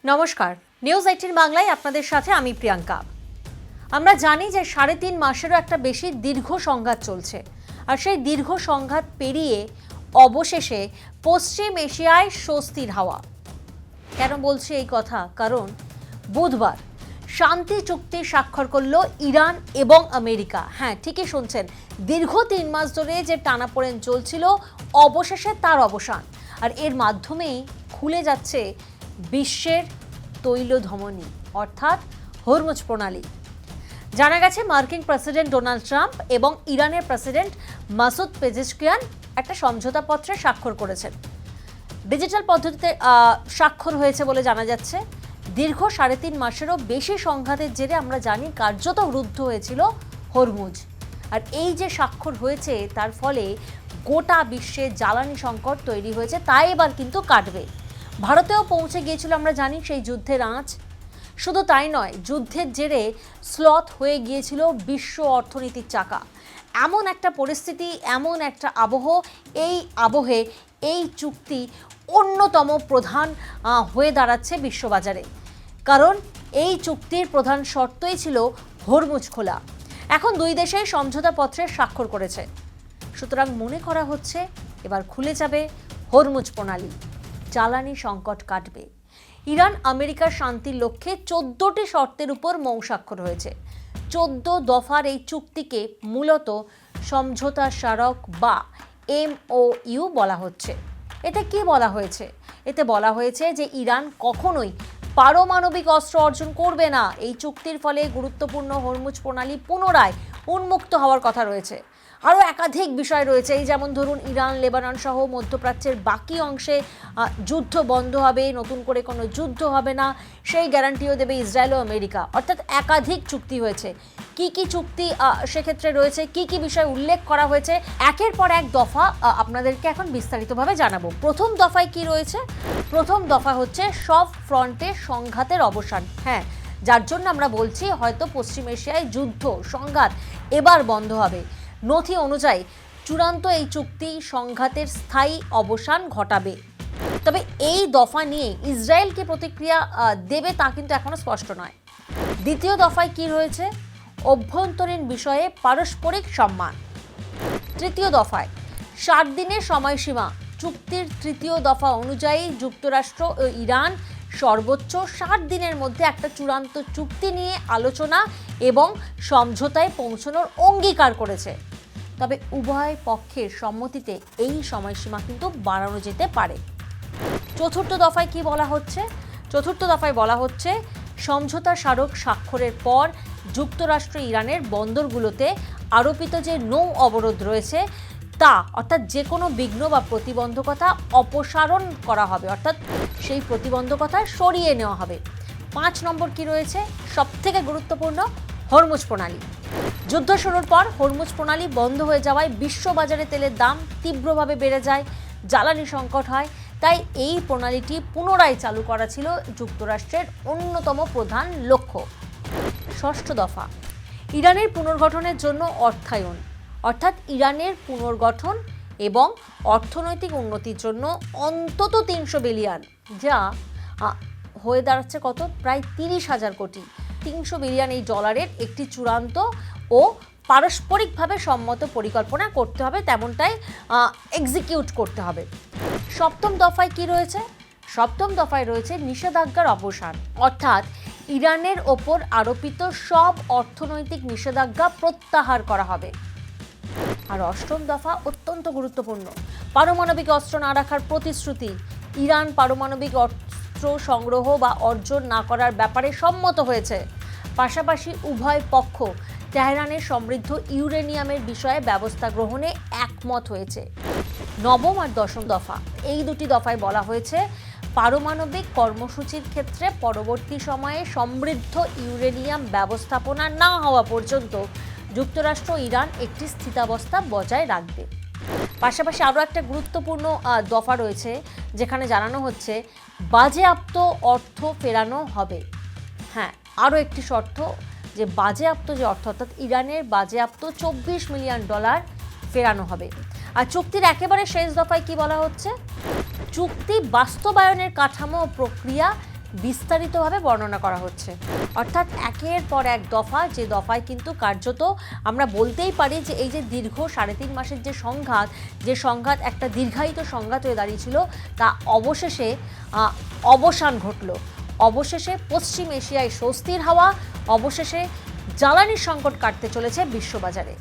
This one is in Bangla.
নমস্কার, নিউজ 18 বাংলায় আপনাদের সাথে আমি প্রিয়াঙ্কা। আমরা জানি যে 3.5 মাসেরও একটা বেশি দীর্ঘ সংঘাত চলছে, আর সেই দীর্ঘ সংঘাত পেরিয়ে অবশেষে পশ্চিম এশিয়ায় স্বস্তির হাওয়া। কেন বলছি এই কথা? কারণ বুধবার শান্তি চুক্তি স্বাক্ষর করল ইরান এবং আমেরিকা। হ্যাঁ, ঠিকই শুনছেন, দীর্ঘ 3 মাস ধরে যে টানাপোড়েন চলছিল, অবশেষে তার অবসান। আর এর মাধ্যমেই খুলে যাচ্ছে বিশ্বের তৈল ধমনী, অর্থাৎ হরমুজ প্রণালী। জানা গেছে মার্কিন প্রেসিডেন্ট ডোনাল্ড ট্রাম্প এবং ইরানের প্রেসিডেন্ট মাসুদ পেজেশকিয়ান একটা সমঝোতাপত্রে স্বাক্ষর করেছেন। ডিজিটাল পদ্ধতিতে স্বাক্ষর হয়েছে বলে জানা যাচ্ছে। দীর্ঘ 3.5 মাসেরও বেশি সংঘাতের জেরে আমরা জানি কার্যত রুদ্ধ হয়েছিল হরমুজ। আর এই যে স্বাক্ষর হয়েছে, তার ফলে গোটা বিশ্বে জ্বালানি সংকট তৈরি হয়েছে, তাই এবার কিন্তু কাটবে। ভারতেও পৌঁছে গিয়েছিল আমরা জানি সেই যুদ্ধের আঁচ। শুধু তাই নয়, যুদ্ধের জেরে স্লথ হয়ে গিয়েছিল বিশ্ব অর্থনীতির চাকা। এমন একটা পরিস্থিতি, এমন একটা আবহ, এই আবহে এই চুক্তি অন্যতম প্রধান হয়ে দাঁড়াচ্ছে বিশ্ববাজারে। কারণ এই চুক্তির প্রধান শর্তই ছিল হরমুজ খোলা। এখন দুই দেশেই সমঝোতাপত্রে স্বাক্ষর করেছে, সুতরাং মনে করা হচ্ছে এবার খুলে যাবে হরমুজ প্রণালী, জ্বালানি সংকট কাটবে। ইরান আমেরিকার শান্তির লক্ষ্যে 14টি শর্তের উপর মৌ স্বাক্ষর হয়েছে। 14 দফার এই চুক্তিকে মূলত সমঝোতা স্মারক বা MOU বলা হচ্ছে। এতে কি বলা হয়েছে? এতে বলা হয়েছে যে ইরান কখনোই পারমাণবিক অস্ত্র অর্জন করবে না। এই চুক্তির ফলে গুরুত্বপূর্ণ হরমুজ প্রণালী পুনরায় উন্মুক্ত হওয়ার কথা রয়েছে। আরও একাধিক বিষয় রয়েছে, এই যেমন ধরুন ইরান, লেবানন সহ মধ্যপ্রাচ্যের বাকি অংশে যুদ্ধ বন্ধ হবে, নতুন করে কোনো যুদ্ধ হবে না, সেই গ্যারান্টিও দেবে ইসরায়েল ও আমেরিকা। অর্থাৎ একাধিক চুক্তি হয়েছে। কি কি চুক্তি সেক্ষেত্রে রয়েছে, কি কি বিষয় উল্লেখ করা হয়েছে, একের পর এক দফা আপনাদেরকে এখন বিস্তারিতভাবে জানাবো। প্রথম দফায় কি রয়েছে? প্রথম দফা হচ্ছে সব ফ্রন্টে সংঘাতের অবসান। হ্যাঁ, যার জন্য আমরা বলছি হয়তো পশ্চিম এশিয়ায় যুদ্ধ সংঘাত এবার বন্ধ হবে। নথি অনুযায়ী চূড়ান্ত এই চুক্তি সংঘাতের স্থায়ী অবসান ঘটাবে। তবে এই দফা নিয়ে ইসরায়েল কি প্রতিক্রিয়া দেবে তা কিন্তু এখনো স্পষ্ট নয়। দ্বিতীয় দফায় কি রয়েছে? অভ্যন্তরীণ বিষয়ে পারস্পরিক সম্মান। তৃতীয় দফায় 7 দিনের সময়সীমা। চুক্তির তৃতীয় দফা অনুযায়ী যুক্তরাষ্ট্র ও ইরান সর্বোচ্চ 7 দিনের মধ্যে একটা চূড়ান্ত চুক্তি নিয়ে আলোচনা এবং সমঝোতায় পৌঁছানোর অঙ্গীকার করেছে। তবে উভয় পক্ষের সম্মতিতে এই সময়সীমা কিন্তু বাড়ানো যেতে পারে। চতুর্থ দফায় কি বলা হচ্ছে? চতুর্থ দফায় বলা হচ্ছে সমঝোতা স্মারক স্বাক্ষরের পর যুক্তরাষ্ট্র ইরানের বন্দরগুলোতে আরোপিত যে নৌ অবরোধ রয়েছে তা, অর্থাৎ যে কোনো বিঘ্ন বা প্রতিবন্ধকতা অপসারণ করা হবে, অর্থাৎ সেই প্রতিবন্ধকতা সরিয়ে নেওয়া হবে। 5 নম্বর কি রয়েছে? সবথেকে গুরুত্বপূর্ণ, হরমুজ প্রণালী। যুদ্ধ শুরুর পর হরমুজ প্রণালী বন্ধ হয়ে যাওয়ায় বিশ্ববাজারে তেলের দাম তীব্রভাবে বেড়ে যায়, জ্বালানি সংকট হয়। তাই এই প্রণালীটি পুনরায় চালু করা ছিল যুক্তরাষ্ট্রের অন্যতম প্রধান লক্ষ্য। ষষ্ঠ দফা, ইরানের পুনর্গঠনের জন্য অর্থায়ন, অর্থাৎ ইরানের পুনর্গঠন এবং অর্থনৈতিক উন্নতির জন্য অন্তত 300 বিলিয়ন, যা হয়ে দাঁড়াচ্ছে কত? প্রায় 30,000 কোটি। 300 বিলিয়ন এই ডলারের একটি চূড়ান্ত ও পারস্পরিকভাবে সম্মত পরিকল্পনা করতে হবে, তেমনটাই এক্সিকিউট করতে হবে। সপ্তম দফায় কি রয়েছে? সপ্তম দফায় রয়েছে নিষেধাজ্ঞার অবসান, অর্থাৎ ইরানের ওপর আরোপিত সব অর্থনৈতিক নিষেধাজ্ঞা প্রত্যাহার করা হবে। আর অষ্টম দফা অত্যন্ত গুরুত্বপূর্ণ, পারমাণবিক অস্ত্র না রাখার প্রতিশ্রুতি। ইরান পারমাণবিক অস্ত্র সংগ্রহ বা অর্জন না করার ব্যাপারে সম্মত হয়েছে। পাশাপাশি উভয় পক্ষ তেহরানের সমৃদ্ধ ইউরেনিয়ামের বিষয়ে ব্যবস্থা গ্রহণে একমত হয়েছে। নবম আর দশম দফা, এই দুটি দফায় বলা হয়েছে পারমাণবিক কর্মসূচির ক্ষেত্রে পরবর্তী সময়ে সমৃদ্ধ ইউরেনিয়াম ব্যবস্থাপনা না হওয়া পর্যন্ত যুক্তরাষ্ট্র ইরান একটি স্থিতাবস্থা বজায় রাখবে। পাশাপাশি আরও একটা গুরুত্বপূর্ণ দফা রয়েছে, যেখানে জানানো হচ্ছে বাজেয়াপ্ত অর্থ ফেরানো হবে। হ্যাঁ, আরও একটি শর্ত, যে বাজেয়াপ্ত যে অর্থ, অর্থাৎ ইরানের বাজেয়াপ্ত $24 মিলিয়ন ফেরানো হবে। আর চুক্তির একেবারে শেষ দফায় কি বলা হচ্ছে? চুক্তি বাস্তবায়নের কাঠামো ও প্রক্রিয়া বিস্তারিতভাবে বর্ণনা করা হচ্ছে। অর্থাৎ একের পর এক দফা, যে দফায় কিন্তু কার্যত আমরা বলতেই পারি যে এই যে দীর্ঘ 3.5 মাসের যে সংঘাত একটা দীর্ঘায়িত সংঘাত হয়ে দাঁড়িয়েছিল, তা অবশেষে অবসান ঘটল। অবশেষে পশ্চিম এশিয়ায় স্বস্তির হাওয়া, অবশেষে জ্বালানির সংকট কাটতে চলেছে বিশ্ববাজারে।